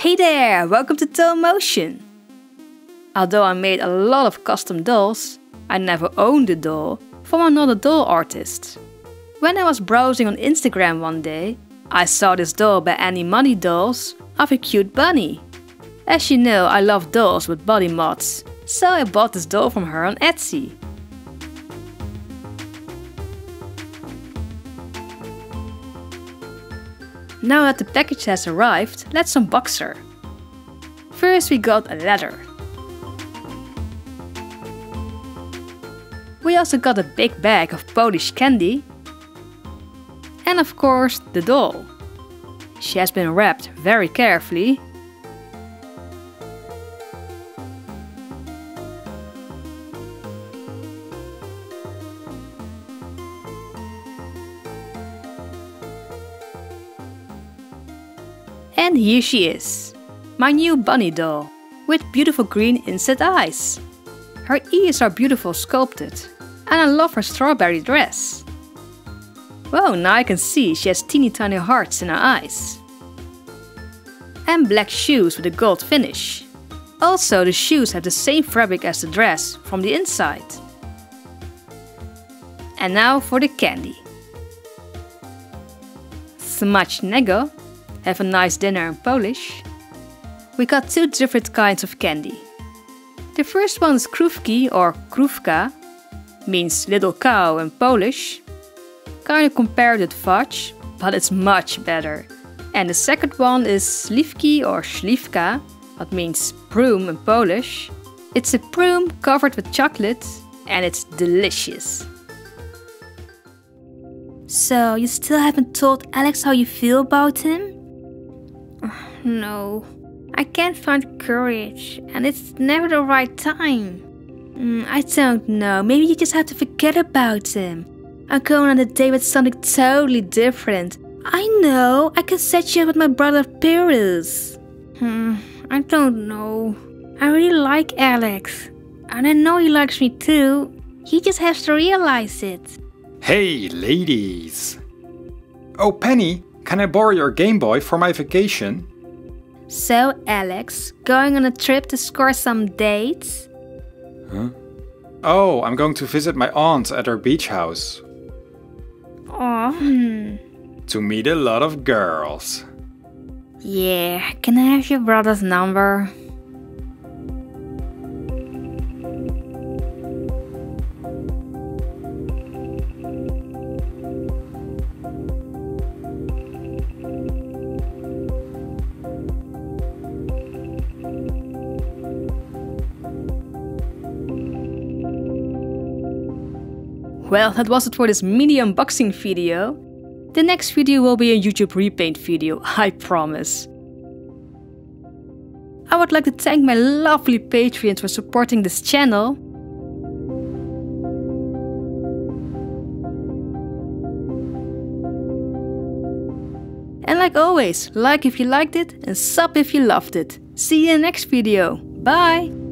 Hey there! Welcome to DollMotion! Although I made a lot of custom dolls, I never owned a doll from another doll artist. When I was browsing on Instagram one day, I saw this doll by AnniManiDolls of a cute bunny. As you know, I love dolls with body mods, so I bought this doll from her on Etsy. Now that the package has arrived, let's unbox her. First we got a letter. We also got a big bag of Polish candy. And of course the doll. She has been wrapped very carefully. And here she is, my new bunny doll, with beautiful green inset eyes. Her ears are beautiful sculpted, and I love her strawberry dress. Whoa, now I can see she has teeny tiny hearts in her eyes. And black shoes with a gold finish. Also, the shoes have the same fabric as the dress from the inside. And now for the candy. Smacznego. Have a nice dinner in Polish. We got two different kinds of candy. The first one is Króvki or Króvka, means little cow in Polish. Kinda compared with fudge, but it's much better. And the second one is Śliwki or Śliwka, that means plum in Polish. It's a plum covered with chocolate and it's delicious. So, you still haven't told Alex how you feel about him? No, I can't find courage, and it's never the right time. I don't know, maybe you just have to forget about him. I'm going on a date with something totally different. I know, I can set you up with my brother Paris. I don't know. I really like Alex, and I know he likes me too. He just has to realize it. Hey, ladies! Oh, Penny, can I borrow your Game Boy for my vacation? So, Alex, going on a trip to score some dates? Huh? Oh, I'm going to visit my aunt at her beach house. Oh. To meet a lot of girls. Yeah, can I have your brother's number? Well, that was it for this mini unboxing video. The next video will be a YouTube repaint video, I promise. I would like to thank my lovely Patreons for supporting this channel. And like always, like if you liked it and sub if you loved it. See you in the next video. Bye!